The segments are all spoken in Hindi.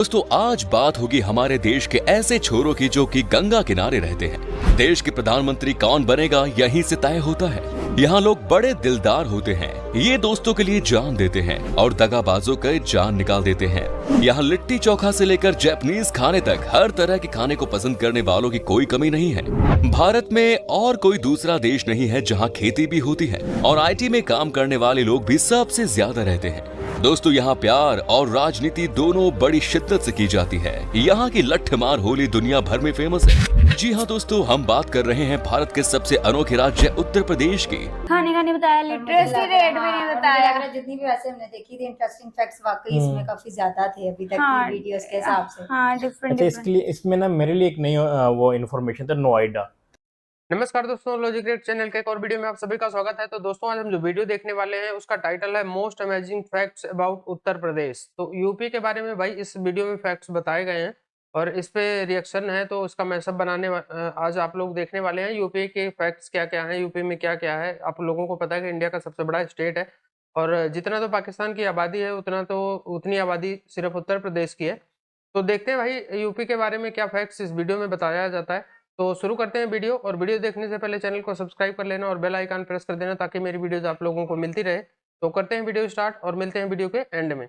दोस्तों आज बात होगी हमारे देश के ऐसे छोरों की जो कि गंगा किनारे रहते हैं। देश के प्रधानमंत्री कौन बनेगा यहीं से तय होता है। यहाँ लोग बड़े दिलदार होते हैं, ये दोस्तों के लिए जान देते हैं और दगाबाजों का जान निकाल देते हैं। यहाँ लिट्टी चोखा से लेकर जापानीज खाने तक हर तरह के खाने को पसंद करने वालों की कोई कमी नहीं है। भारत में और कोई दूसरा देश नहीं है जहाँ खेती भी होती है और IT में काम करने वाले लोग भी सबसे ज्यादा रहते हैं। दोस्तों यहाँ प्यार और राजनीति दोनों बड़ी शिद्दत से की जाती है। यहाँ की लट्ठमार होली दुनिया भर में फेमस है। जी हाँ दोस्तों, हम बात कर रहे हैं भारत के सबसे अनोखे राज्य उत्तर प्रदेश की। खाने का नहीं बताया, लिटरेसी रेट भी नहीं बताया। जितनी भी वैसे हमने देखी थी इंटरेस्टिंग फैक्ट्स वाकई इसमें काफी ज्यादा थे अभी तक की वीडियोस के हिसाब से। हाँ, डिफरेंट। इसके लिए इसमें ना मेरे लिए एक नई वो इन्फॉर्मेशन था, नोएडा। नमस्कार दोस्तों, लॉजिक्रेट चैनल के एक और वीडियो में आप सभी का स्वागत है। तो दोस्तों आज हम जो वीडियो देखने वाले हैं उसका टाइटल है most amazing facts about Uttar Pradesh. तो यूपी के बारे में भाई इस वीडियो में फैक्ट्स बताए गए हैं और इस पे रिएक्शन है, तो उसका मैशअप बनाने आज आप लोग देखने वाले हैं। यूपी के फैक्ट्स क्या क्या हैं, यूपी में क्या क्या है। आप लोगों को पता है कि इंडिया का सबसे बड़ा स्टेट है और जितना तो पाकिस्तान की आबादी है उतनी आबादी सिर्फ उत्तर प्रदेश की है। तो देखते हैं भाई यूपी के बारे में क्या फैक्ट्स इस वीडियो में बताया जाता है। तो शुरू करते हैं वीडियो, और वीडियो देखने से पहले चैनल को सब्सक्राइब कर लेना और बेल आइकन प्रेस कर देना ताकि मेरी वीडियोस आप लोगों को मिलती रहे। तो करते हैं वीडियो स्टार्ट और मिलते हैं वीडियो के एंड में।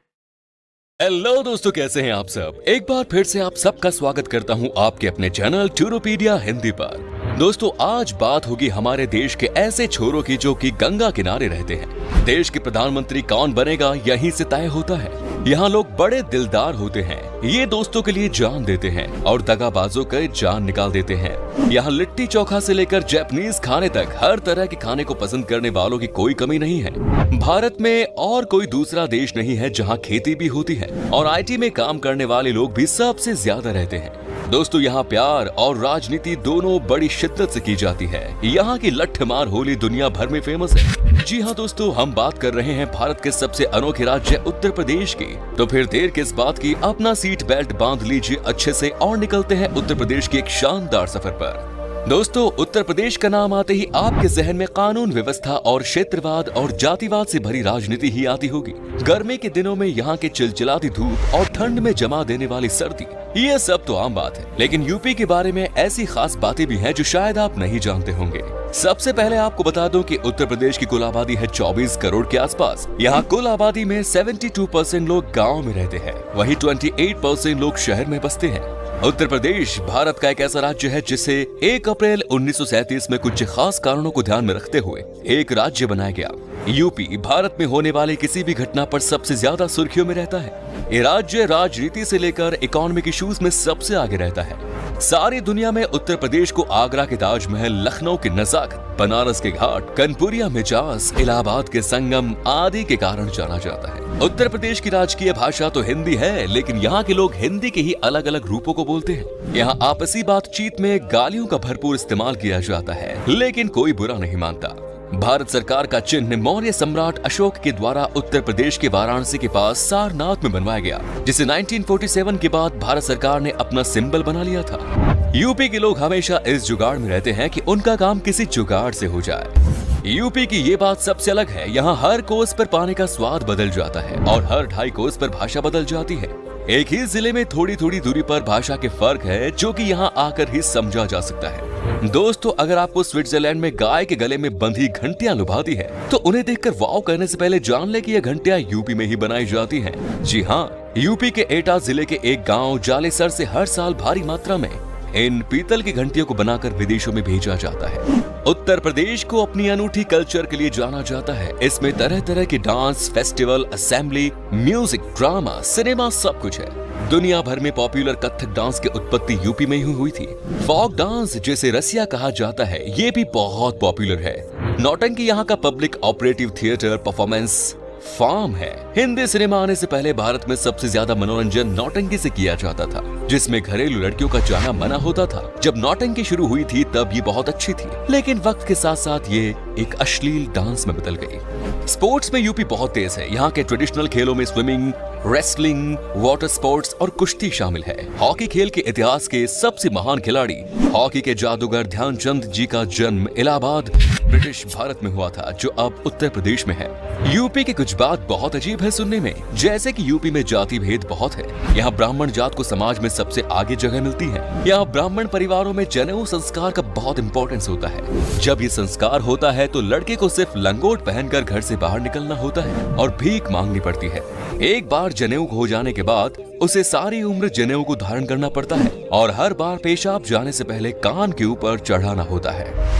हेलो दोस्तों, कैसे हैं आप सब। एक बार फिर से आप सबका स्वागत करता हूं आपके अपने चैनल टूरोपीडिया हिंदी पर। दोस्तों आज बात होगी हमारे देश के ऐसे छोरों की जो कि गंगा किनारे रहते हैं। देश के प्रधानमंत्री कौन बनेगा यहीं से तय होता है। यहाँ लोग बड़े दिलदार होते हैं, ये दोस्तों के लिए जान देते हैं और दगाबाजों का जान निकाल देते हैं। यहाँ लिट्टी चोखा से लेकर जापानीज खाने तक हर तरह के खाने को पसंद करने वालों की कोई कमी नहीं है। भारत में और कोई दूसरा देश नहीं है जहाँ खेती भी होती है और IT में काम करने वाले लोग भी सबसे ज्यादा रहते हैं। दोस्तों यहाँ प्यार और राजनीति दोनों बड़ी शिद्दत से की जाती है। यहाँ की लट्ठमार होली दुनिया भर में फेमस है। जी हाँ दोस्तों, हम बात कर रहे हैं भारत के सबसे अनोखे राज्य उत्तर प्रदेश की। तो फिर देर किस बात की, अपना सीट बेल्ट बांध लीजिए अच्छे से और निकलते हैं उत्तर प्रदेश के एक शानदार सफर पर। दोस्तों उत्तर प्रदेश का नाम आते ही आपके जहन में कानून व्यवस्था और क्षेत्रवाद और जातिवाद से भरी राजनीति ही आती होगी। गर्मी के दिनों में यहाँ के चिलचिलाती धूप और ठंड में जमा देने वाली सर्दी, ये सब तो आम बात है। लेकिन यूपी के बारे में ऐसी खास बातें भी हैं जो शायद आप नहीं जानते होंगे। सबसे पहले आपको बता दूं कि उत्तर प्रदेश की कुल आबादी है 24 करोड़ के आसपास। यहाँ कुल आबादी में 72% लोग गाँव में रहते हैं, वहीं 28% लोग शहर में बसते हैं। उत्तर प्रदेश भारत का एक ऐसा राज्य है जिसे 1 अप्रैल 1937 में कुछ खास कारणों को ध्यान में रखते हुए एक राज्य बनाया गया। यूपी भारत में होने वाली किसी भी घटना पर सबसे ज्यादा सुर्खियों में रहता है। ये राज्य राजनीति से लेकर इकोनॉमिक इश्यूज में सबसे आगे रहता है। सारी दुनिया में उत्तर प्रदेश को आगरा के ताजमहल, लखनऊ के नजाकत, बनारस के घाट, कानपुरिया मिजाज, इलाहाबाद के संगम आदि के कारण जाना जाता है। उत्तर प्रदेश की राजकीय भाषा तो हिंदी है, लेकिन यहाँ के लोग हिंदी के ही अलग अलग रूपों को बोलते हैं। यहाँ आपसी बातचीत में गालियों का भरपूर इस्तेमाल किया जाता है, लेकिन कोई बुरा नहीं मानता। भारत सरकार का चिन्ह मौर्य सम्राट अशोक के द्वारा उत्तर प्रदेश के वाराणसी के पास सारनाथ में बनवाया गया, जिसे 1947 के बाद भारत सरकार ने अपना सिंबल बना लिया था। यूपी के लोग हमेशा इस जुगाड़ में रहते हैं कि उनका काम किसी जुगाड़ से हो जाए। यूपी की ये बात सबसे अलग है। यहाँ हर कोस पर पानी का स्वाद बदल जाता है और हर 2.5 कोस पर भाषा बदल जाती है। एक ही जिले में थोड़ी थोड़ी दूरी पर भाषा के फर्क है जो कि यहाँ आकर ही समझा जा सकता है। दोस्तों अगर आपको स्विट्जरलैंड में गाय के गले में बंधी घंटियां लुभाती है तो उन्हें देखकर वाव करने से पहले जान ले कि ये घंटियां यूपी में ही बनाई जाती हैं। जी हाँ, यूपी के एटा जिले के एक गांव जालेसर से हर साल भारी मात्रा में इन पीतल की घंटियों को बनाकर विदेशों में भेजा जाता है। उत्तर प्रदेश को अपनी अनूठी कल्चर के लिए जाना जाता है। इसमें तरह तरह के dance, festival, assembly, music, drama, cinema सब कुछ है। दुनिया भर में पॉपुलर कथक डांस की उत्पत्ति यूपी में ही हुई थी। फोक डांस जिसे रसिया कहा जाता है, ये भी बहुत पॉपुलर है। नौटंकी यहाँ का public operative theatre performance form है। हिंदी सिनेमा आने से पहले भारत में सबसे ज्यादा मनोरंजन नौटंकी से किया जाता था, जिसमें घरेलू लड़कियों का जाना मना होता था। जब नौटंकी शुरू हुई थी तब ये बहुत अच्छी थी, लेकिन वक्त के साथ साथ ये एक अश्लील डांस में बदल गई। स्पोर्ट्स में यूपी बहुत तेज है। यहाँ के ट्रेडिशनल खेलों में स्विमिंग, रेसलिंग, वाटर स्पोर्ट्स और कुश्ती शामिल है। हॉकी खेल के इतिहास के सबसे महान खिलाड़ी हॉकी के जादूगर ध्यानचंद जी का जन्म इलाहाबाद ब्रिटिश भारत में हुआ था, जो अब उत्तर प्रदेश में है। यूपी की कुछ बात बहुत अजीब है सुनने में, जैसे कि यूपी में जाति भेद बहुत है। यहाँ ब्राह्मण जात को समाज में सबसे आगे जगह मिलती है। यहाँ ब्राह्मण परिवारों में जनेऊ संस्कार का बहुत इंपॉर्टेंस होता है। जब ये संस्कार होता है तो लड़के को सिर्फ लंगोट पहनकर घर से बाहर निकलना होता है और भीख मांगनी पड़ती है। एक बार जनेऊ हो जाने के बाद उसे सारी उम्र जनेऊ को धारण करना पड़ता है और हर बार पेशाब जाने से पहले कान के ऊपर चढ़ाना होता है।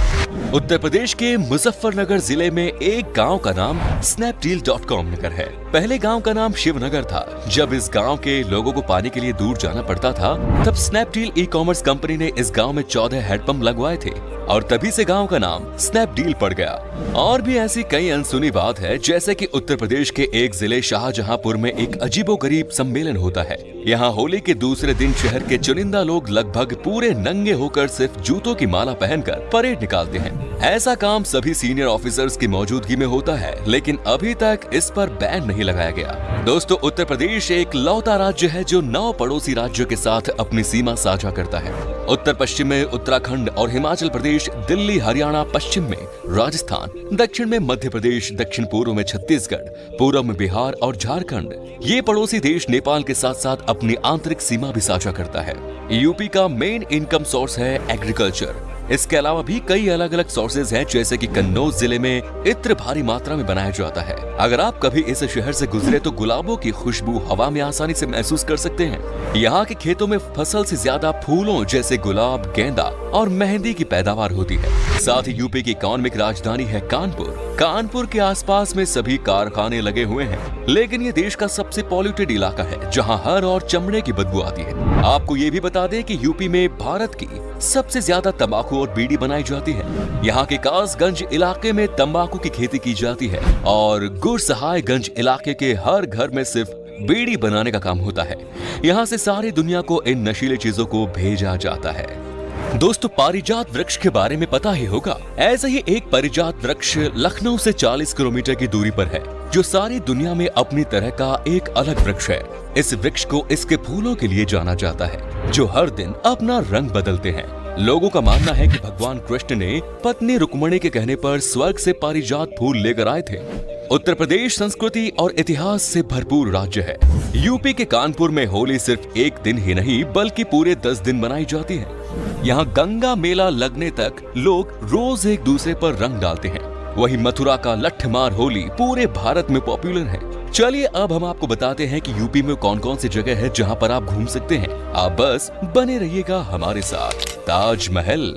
उत्तर प्रदेश के मुजफ्फरनगर जिले में एक गांव का नाम snapdeal.com नगर है। पहले गांव का नाम शिवनगर था। जब इस गांव के लोगों को पानी के लिए दूर जाना पड़ता था, तब स्नैपडील ई-कॉमर्स कंपनी ने इस गांव में 14 हैंडपंप लगवाए थे और तभी से गांव का नाम स्नैपडील पड़ गया। और भी ऐसी कई अनसुनी बात है, जैसे कि उत्तर प्रदेश के एक जिले शाहजहांपुर में एक अजीबोगरीब सम्मेलन होता है। यहाँ होली के दूसरे दिन शहर के चुनिंदा लोग लगभग पूरे नंगे होकर सिर्फ जूतों की माला पहनकर परेड निकालते हैं। ऐसा काम सभी सीनियर ऑफिसर्स की मौजूदगी में होता है, लेकिन अभी तक इस पर बैन नहीं लगाया गया। दोस्तों, उत्तर प्रदेश एक लौता राज्य है जो 9 पड़ोसी राज्यों के साथ अपनी सीमा साझा करता है। उत्तर पश्चिम में उत्तराखंड और हिमाचल प्रदेश, दिल्ली, हरियाणा, पश्चिम में राजस्थान, दक्षिण में मध्य प्रदेश, दक्षिण पूर्व में छत्तीसगढ़, पूर्व में बिहार और झारखंड। ये पड़ोसी देश नेपाल के साथ साथ अपनी आंतरिक सीमा भी साझा करता है। यूपी का मेन इनकम सोर्स है एग्रीकल्चर। इसके अलावा भी कई अलग अलग सोर्सेज हैं, जैसे कि कन्नौज जिले में इत्र भारी मात्रा में बनाया जाता है। अगर आप कभी इस शहर से गुजरे तो गुलाबों की खुशबू हवा में आसानी से महसूस कर सकते हैं। यहाँ के खेतों में फसल से ज्यादा फूलों जैसे गुलाब, गेंदा और मेहंदी की पैदावार होती है। साथ ही यूपी की इकोनॉमिक राजधानी है कानपुर। कानपुर के आसपास में सभी कारखाने लगे हुए हैं, लेकिन ये देश का सबसे पॉल्यूटेड इलाका है, जहाँ हर और चमड़े की बदबू आती है। आपको ये भी बता दें कि यूपी में भारत की सबसे ज्यादा तंबाकू और बीड़ी बनाई जाती है। यहाँ के कासगंज इलाके में तंबाकू की खेती की जाती है और गुरसहायगंज इलाके के हर घर में सिर्फ बीड़ी बनाने का काम होता है। यहाँ से सारी दुनिया को इन नशीली चीजों को भेजा जाता है। दोस्तों, पारिजात वृक्ष के बारे में पता ही होगा। ऐसे ही एक पारिजात वृक्ष लखनऊ से 40 किलोमीटर की दूरी पर है, जो सारी दुनिया में अपनी तरह का एक अलग वृक्ष है। इस वृक्ष को इसके फूलों के लिए जाना जाता है, जो हर दिन अपना रंग बदलते हैं। लोगों का मानना है कि भगवान कृष्ण ने पत्नी रुक्मणी के कहने पर स्वर्ग से पारिजात फूल लेकर आए थे। उत्तर प्रदेश संस्कृति और इतिहास से भरपूर राज्य है। यूपी के कानपुर में होली सिर्फ एक दिन ही नहीं बल्कि पूरे 10 दिन मनाई जाती है। यहाँ गंगा मेला लगने तक लोग रोज एक दूसरे पर रंग डालते हैं। वही मथुरा का लठमार होली पूरे भारत में पॉपुलर है। चलिए अब हम आपको बताते हैं कि यूपी में कौन कौन सी जगह है जहाँ पर आप घूम सकते हैं। आप बस बने रहिएगा हमारे साथ। ताजमहल।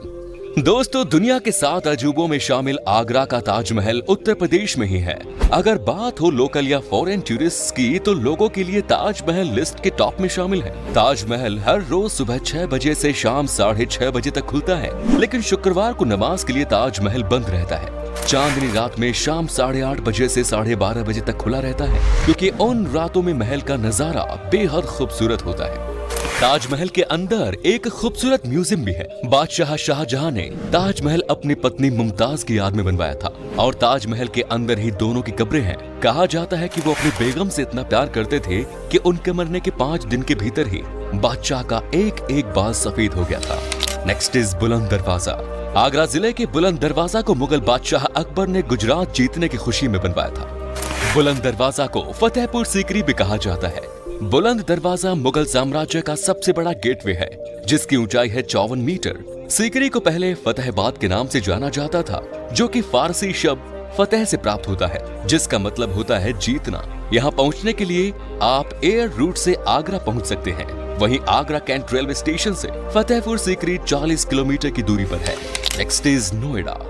दोस्तों, दुनिया के 7 अजूबों में शामिल आगरा का ताजमहल उत्तर प्रदेश में ही है। अगर बात हो लोकल या फॉरेन टूरिस्ट की, तो लोगों के लिए ताजमहल लिस्ट के टॉप में शामिल है। ताजमहल हर रोज सुबह 6 बजे से शाम 6:30 बजे तक खुलता है, लेकिन शुक्रवार को नमाज के लिए ताजमहल बंद रहता है। चांदनी रात में शाम 8:30 बजे से 12:30 बजे तक खुला रहता है, क्योंकि उन रातों में महल का नजारा बेहद खूबसूरत होता है। ताजमहल के अंदर एक खूबसूरत म्यूजियम भी है। बादशाह शाहजहां ने ताजमहल अपनी पत्नी मुमताज की याद में बनवाया था और ताजमहल के अंदर ही दोनों की कब्रें हैं। कहा जाता है कि वो अपनी बेगम से इतना प्यार करते थे कि उनके मरने के 5 दिन के भीतर ही बादशाह का एक एक बाल सफेद हो गया था। नेक्स्ट इज बुलंद दरवाजा। आगरा जिले के बुलंद दरवाजा को मुगल बादशाह अकबर ने गुजरात जीतने की खुशी में बनवाया था। बुलंद दरवाजा को फतेहपुर सीकरी भी कहा जाता है। बुलंद दरवाजा मुगल साम्राज्य का सबसे बड़ा गेटवे है, जिसकी ऊंचाई है 54 मीटर। सीकरी को पहले फतेहाबाद के नाम से जाना जाता था, जो कि फारसी शब्द फतेह से प्राप्त होता है, जिसका मतलब होता है जीतना। यहाँ पहुँचने के लिए आप एयर रूट से आगरा पहुँच सकते हैं। वहीं आगरा कैंट रेलवे स्टेशन से फतेहपुर सीकरी 40 किलोमीटर की दूरी पर है। Next is Noida.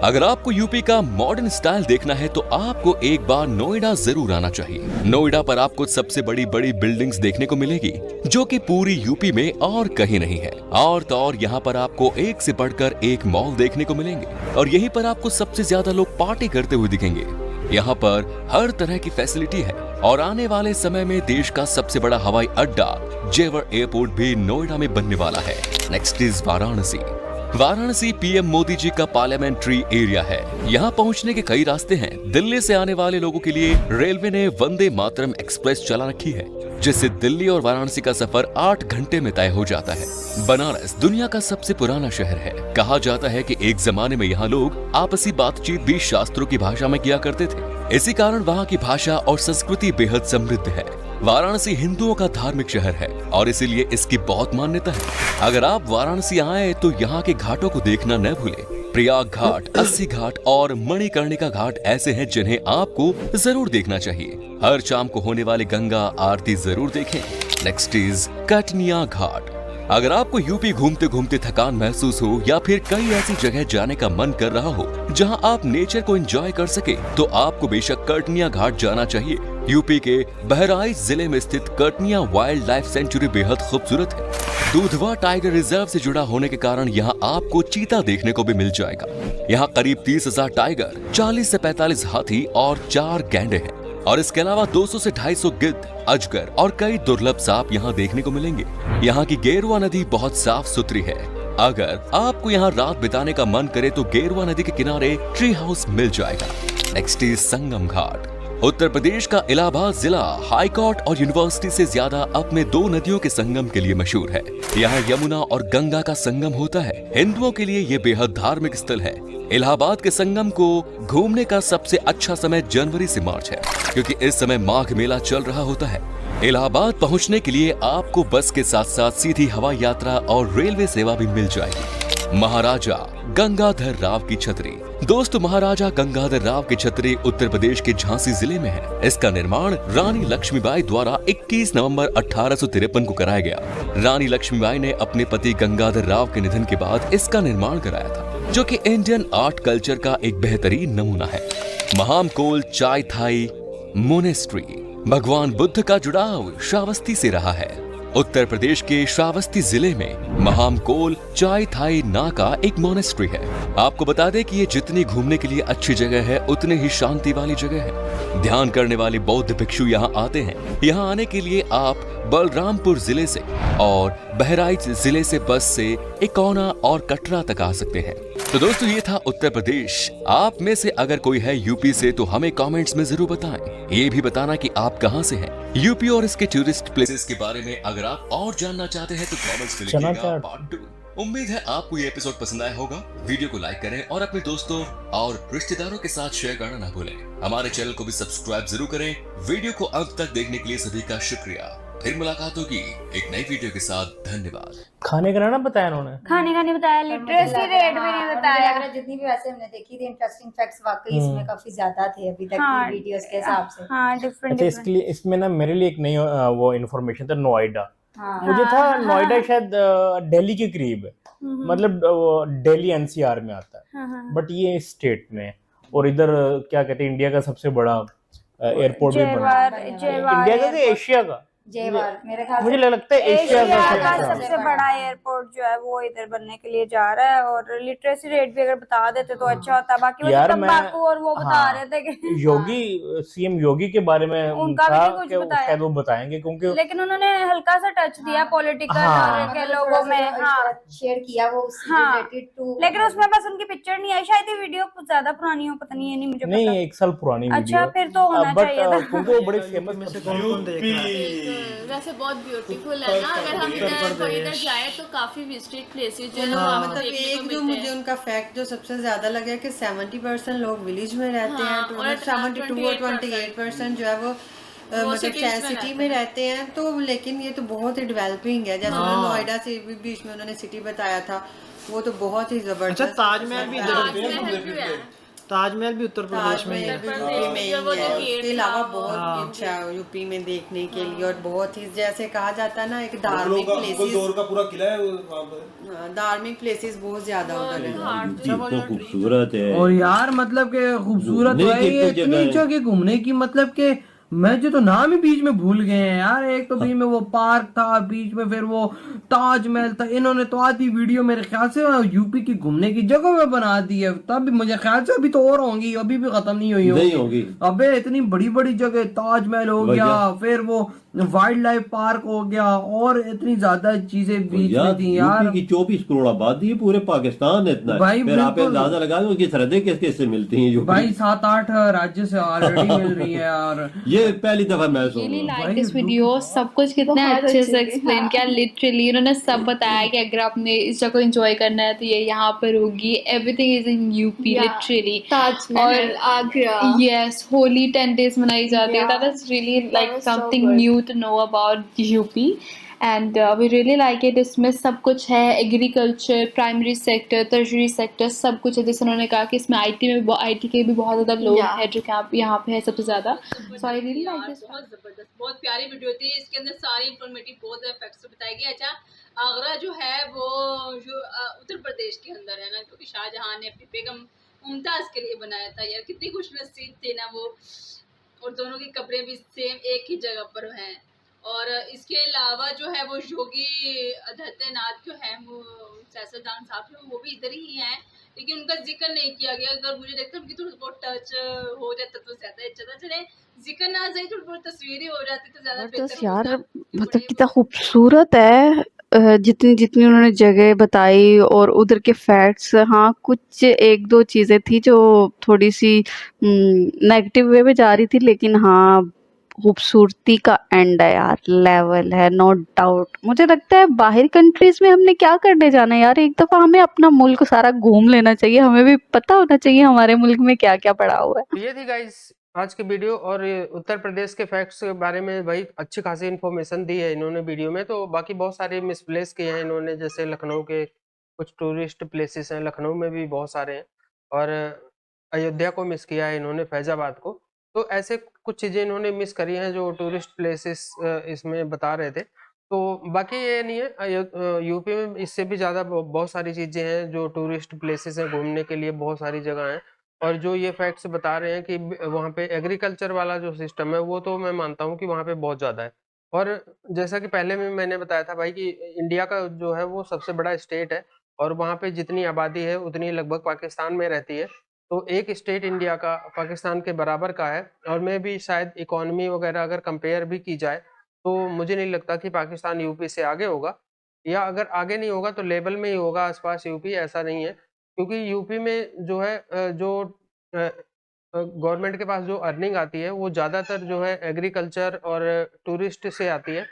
अगर आपको यूपी का मॉडर्न स्टाइल देखना है तो आपको एक बार नोएडा जरूर आना चाहिए। नोएडा पर आपको सबसे बड़ी बिल्डिंग्स देखने को मिलेगी, जो कि पूरी यूपी में और कहीं नहीं है। और तो और यहाँ पर आपको एक से बढ़कर एक मॉल देखने को मिलेंगे और यहीं पर आपको सबसे ज्यादा लोग पार्टी करते हुए दिखेंगे। यहाँ पर हर तरह की फैसिलिटी है। और आने वाले समय में देश का सबसे बड़ा हवाई अड्डा जेवर एयरपोर्ट भी नोएडा में बनने वाला है। Next is Varanasi. Varanasi PM Modi ji का पार्लियामेंट्री एरिया है। यहाँ पहुँचने के कई रास्ते हैं। दिल्ली से आने वाले लोगों के लिए रेलवे ने वंदे मातरम एक्सप्रेस चला रखी है, जिससे दिल्ली और वाराणसी का सफर 8 घंटे में तय हो जाता है। बनारस दुनिया का सबसे पुराना शहर है। कहा जाता है कि एक जमाने में यहाँ लोग आपसी बातचीत भी शास्त्रों की भाषा में किया करते थे। इसी कारण वहाँ की भाषा और संस्कृति बेहद समृद्ध है। वाराणसी हिंदुओं का धार्मिक शहर है और इसीलिए इसकी बहुत मान्यता है। अगर आप वाराणसी आए तो यहाँ के घाटों को देखना न भूलें। प्रयाग घाट, अस्सी घाट और मणिकर्णिका घाट ऐसे हैं जिन्हें आपको जरूर देखना चाहिए। हर शाम को होने वाली गंगा आरती जरूर देखें। नेक्स्ट इज कटनिया घाट। अगर आपको यूपी घूमते घूमते थकान महसूस हो या फिर कई ऐसी जगह जाने का मन कर रहा हो जहां आप नेचर को एंजॉय कर सके, तो आपको बेशक कटनिया घाट जाना चाहिए। यूपी के बहराइच जिले में स्थित कटनिया वाइल्ड लाइफ सेंचुरी बेहद खूबसूरत है। दूधवा टाइगर रिजर्व से जुड़ा होने के कारण यहाँ आपको चीता देखने को भी मिल जाएगा। यहाँ करीब 30,000 टाइगर, 40 से 45 हाथी और 4 गैंडे हैं और इसके अलावा 200 से 250 गिद्ध, अजगर और कई दुर्लभ सांप यहाँ देखने को मिलेंगे। यहाँ की गेरुआ नदी बहुत साफ सुथरी है। अगर आपको यहाँ रात बिताने का मन करे तो गेरुआ नदी के किनारे ट्री हाउस मिल जाएगा। Next is Sangam Ghat. उत्तर प्रदेश का इलाहाबाद जिला हाई कोर्ट और यूनिवर्सिटी से ज्यादा अपने 2 नदियों के संगम के लिए मशहूर है। यहाँ यमुना और गंगा का संगम होता है। हिंदुओं के लिए ये बेहद धार्मिक स्थल है। इलाहाबाद के संगम को घूमने का सबसे अच्छा समय जनवरी से मार्च है, क्योंकि इस समय माघ मेला चल रहा होता है। इलाहाबाद पहुंचने के लिए आपको बस के साथ साथ सीधी हवाई यात्रा और रेलवे सेवा भी मिल जाएगी। महाराजा गंगाधर राव की छतरी। दोस्तों, महाराजा गंगाधर राव की छतरी उत्तर प्रदेश के झांसी जिले में है। इसका निर्माण रानी लक्ष्मीबाई द्वारा 21 नवंबर 1853 को कराया गया। रानी लक्ष्मीबाई ने अपने पति गंगाधर राव के निधन के बाद इसका निर्माण कराया था, जो कि इंडियन आर्ट कल्चर का एक बेहतरीन नमूना है। महामकोल चाय थाई मोनेस्ट्री। भगवान बुद्ध का जुड़ाव श्रावस्ती से रहा है। उत्तर प्रदेश के श्रावस्ती जिले में महामकोल चाय थाई ना का एक मोनेस्ट्री है। आपको बता दें कि ये जितनी घूमने के लिए अच्छी जगह है, उतनी ही शांति वाली जगह है। ध्यान करने वाले बौद्ध भिक्षु यहाँ आते हैं। यहाँ आने के लिए आप बलरामपुर जिले से और बहराइच जिले से बस से इकौना और कटरा तक आ सकते हैं। तो दोस्तों, ये था उत्तर प्रदेश। आप में से अगर कोई है यूपी से तो हमें कमेंट्स में जरूर बताएं। ये भी बताना कि आप कहां से हैं। यूपी और इसके टूरिस्ट प्लेसेस के बारे में अगर आप और जानना चाहते हैं तो कमेंट्स में लिखिएगा पार्ट 2। उम्मीद है आपको ये एपिसोड पसंद आया होगा। वीडियो को लाइक करें और अपने दोस्तों और रिश्तेदारों के साथ शेयर करना ना भूलें। हमारे चैनल को भी सब्सक्राइब जरूर करें। वीडियो को अंत तक देखने के लिए सभी का शुक्रिया। फिर मुलाकात होगी एक नई वीडियो के साथ। धन्यवाद। खाने का ना बताया उन्होंने, खाने का नहीं बताया, लिटरेसी रेट भी नहीं बताया। लग रहा है जितनी भी वैसे हमने देखी थी इंटरेस्टिंग फैक्ट्स वाकई इसमें काफी ज्यादा थे अभी तक की वीडियोस के हिसाब से। हाँ, डिफरेंट अच्छा, इसके लिए इसमें ना मेरे लिए एक नई वो इन्फॉर्मेशन था। नोएडा, हाँ, मुझे था नोएडा शायद दिल्ली के करीब है, मतलब दिल्ली एनसीआर में आता है, बट ये स्टेट में है। और इधर क्या कहते हैं, इंडिया का सबसे बड़ा एयरपोर्ट भी बना है। इंडिया का कि एशिया का? जेवर, मेरे ख्याल मुझे लगता है एशिया का का सबसे बड़ा एयरपोर्ट जो है वो इधर बनने के लिए जा रहा है। और लिटरेसी रेट भी अगर बता देते तो अच्छा होता। बाकी वो यार तंबाकू और वो बता रहे थे कि योगी, सीएम योगी के बारे में उनका भी कुछ बताया, शायद वो बताएंगे, क्योंकि लेकिन उन्होंने हल्का सा टच दिया पॉलिटिकल के लोगों में। हाँ, शेयर किया वो रिलेटेड टू, लेकिन उसमें बस उनकी पिक्चर नहीं आई। शायद ये वीडियो कुछ ज्यादा पुरानी हो, पता नहीं, ये नहीं मुझे पता। नहीं, 1 साल पुरानी वीडियो। अच्छा, फिर तो होना चाहिए था, क्योंकि वो बड़े फेमस में से कौन वैसे बहुत ब्यूटीफुल है ना। अगर हम इधर जाए तो काफी विजिटेड प्लेसेस जो है हाँ, मतलब एक जो मुझे उनका फैक्ट जो सबसे ज्यादा लगा कि 70% लोग विलेज में रहते हैं, तो 72 और 28% जो है वो मतलब सिटी में रहते हैं। तो लेकिन ये तो बहुत ही डेवलपिंग है। जैसे उन्होंने नोएडा से बीच में उन्होंने सिटी बताया था, वो तो बहुत ही जबरदस्त। अच्छा, ताजमहल भी ताजमहल भी उत्तर प्रदेश में ही है, यूपी में ही है। उसके अलावा बहुत अच्छा यूपी में देखने के लिए, और बहुत ही जैसे कहा जाता है ना, एक धार्मिक प्लेसेस, दौर का पूरा किला है वहाँ पर। धार्मिक प्लेसेस बहुत ज्यादा उधर है। खूबसूरत है। और यार मतलब के खूबसूरत है ये, इतनी जगह की घूमने की, मतलब के मैं जो तो नाम ही बीच में भूल गए हैं यार। एक तो बीच में वो पार्क था, बीच में फिर वो ताजमहल था। इन्होंने तो आधी वीडियो मेरे ख्याल से यूपी की घूमने की जगह में बना दी है। तब मुझे ख्याल से अभी तो और होंगी, अभी भी खत्म नहीं हुई होंगी। अबे इतनी बड़ी बड़ी जगह, ताजमहल हो गया, फिर वो वाइल्ड लाइफ पार्क हो गया, और इतनी ज्यादा चीजें बीच में थी यार। यूपी की 24 करोड़ आबादी है, पूरे पाकिस्तान इतना भाई फिर आप अंदाजा लगा दो उनकी सरहदें किस किस से मिलती हैं। भाई 7-8 राज्य से ऑलरेडी मिल रही है यार। ये पहली दफा मैं सुन really like this video, सब कुछ कितने अच्छे से एक्सप्लेन किया। लिटरली उन्होंने सब बताया कि अगर आपने इस जगह को एंजॉय करना है तो ये यहाँ पर होगी। Everything is in UP literally. और आगरा, यस, होली 10 days मनाई जाती है। That is really like something new to know about UP and we really like it. इसमें सब कुछ है, agriculture, primary sector, tertiary sector, सब कुछ है। जैसे उन्होंने कहा कि इसमें आईटी के भी बहुत ज़्यादा लोग हैं जो कि यहाँ पे है सबसे ज़्यादा। सो आई रियली लाइक दिस। बहुत ज़बरदस्त, बहुत प्यारी वीडियो थी। इसके अंदर सारी इंफॉर्मेटिव बहुत फैक्ट्स बताई गई। अच्छा, आगरा जो है वो जो उत्तर प्रदेश के अंदर है ना, क्योंकि शाहजहां ने अपनी बेगम मुमताज़ के लिए बनाया था। यार कितनी खुशनसीब थे ना वो। और दोनों की कब्रें भी सेम एक ही जगह पर हैं। और इसके अलावा जो है वो योगी आदित्यनाथ जो है वो सियासतदान साहब जो वो भी इधर ही हैं, लेकिन उनका जिक्र नहीं किया गया। अगर मुझे लगता है उनकी थोड़ा बहुत टच हो जाता तो ज़्यादा अच्छा था। चले जिक्र ना जाए, थोड़ी बहुत तस्वीरें हो जाती तो ज़्यादा बेहतर यार मतलब कितना खूबसूरत है। जितनी जितनी उन्होंने जगह बताई और उधर के फैक्ट्स। हाँ, कुछ एक दो चीज़ें थी जो थोड़ी सी नेगेटिव वे में जा रही थी, लेकिन हाँ खूबसूरती का एंड है यार, लेवल है, नो डाउट। मुझे लगता है बाहर कंट्रीज में हमने क्या करने जाना है यार, एक दफा हमें अपना मुल्क सारा घूम लेना चाहिए। हमें भी पता होना चाहिए हमारे मुल्क में क्या क्या पड़ा हुआ है। ये थी गाइस आज की वीडियो, और उत्तर प्रदेश के फैक्ट्स के बारे में भाई अच्छी खासी इन्फॉर्मेशन दी है इन्होंने वीडियो में। तो बाकी बहुत सारे मिसप्लेस किए हैं इन्होंने, जैसे लखनऊ के कुछ टूरिस्ट प्लेसेस हैं, लखनऊ में भी बहुत सारे हैं, और अयोध्या को मिस किया है इन्होंने, फैजाबाद को। तो ऐसे कुछ चीज़ें इन्होंने मिस करी हैं जो टूरिस्ट प्लेसेस इसमें बता रहे थे। तो बाकी ये नहीं है, यूपी में इससे भी ज़्यादा बहुत सारी चीज़ें हैं जो टूरिस्ट प्लेसेस हैं, घूमने के लिए बहुत सारी जगह हैं। और जो ये फैक्ट्स बता रहे हैं कि वहाँ पे एग्रीकल्चर वाला जो सिस्टम है वो तो मैं मानता हूँ कि वहाँ पे बहुत ज़्यादा है। और जैसा कि पहले में मैंने बताया था भाई कि इंडिया का जो है वो सबसे बड़ा स्टेट है, और वहाँ पे जितनी आबादी है उतनी लगभग पाकिस्तान में रहती है। तो एक स्टेट इंडिया का पाकिस्तान के बराबर का है, और मैं भी शायद इकोनॉमी वगैरह अगर कंपेयर भी की जाए तो मुझे नहीं लगता कि पाकिस्तान यूपी से आगे होगा, या अगर आगे नहीं होगा तो लेवल में ही होगा आसपास यूपी, ऐसा नहीं है। क्योंकि यूपी में जो है जो गवर्नमेंट के पास जो अर्निंग आती है वो ज़्यादातर जो है एग्रीकल्चर और टूरिस्ट से आती है,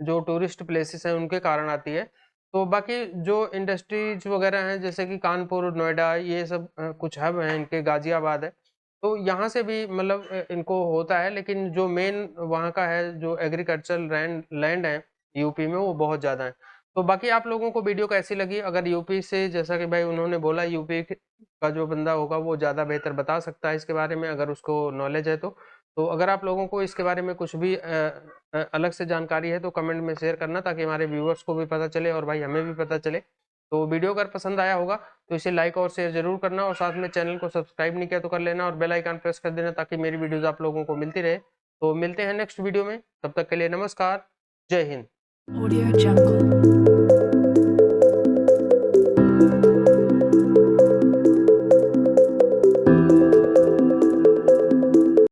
जो टूरिस्ट प्लेसेस हैं उनके कारण आती है। तो बाकी जो इंडस्ट्रीज वगैरह हैं जैसे कि कानपुर, नोएडा, ये सब कुछ हब हैं इनके, गाजियाबाद है, तो यहाँ से भी मतलब इनको होता है। लेकिन जो मेन वहाँ का है जो एग्रीकल्चरल लैंड है यूपी में वो बहुत ज़्यादा है। तो बाकी आप लोगों को वीडियो कैसी लगी? अगर यूपी से, जैसा कि भाई उन्होंने बोला, यूपी का जो बंदा होगा वो ज़्यादा बेहतर बता सकता है इसके बारे में, अगर उसको नॉलेज है तो अगर आप लोगों को इसके बारे में कुछ भी अलग से जानकारी है तो कमेंट में शेयर करना, ताकि हमारे व्यूअर्स को भी पता चले और भाई हमें भी पता चले। तो वीडियो अगर पसंद आया होगा तो इसे लाइक और शेयर जरूर करना, और साथ में चैनल को सब्सक्राइब नहीं किया तो कर लेना, और बेल आइकन प्रेस कर देना ताकि मेरी वीडियोज़ आप लोगों को मिलती रहे। तो मिलते हैं नेक्स्ट वीडियो में, तब तक के लिए नमस्कार, जय हिंद। Audio Jungle.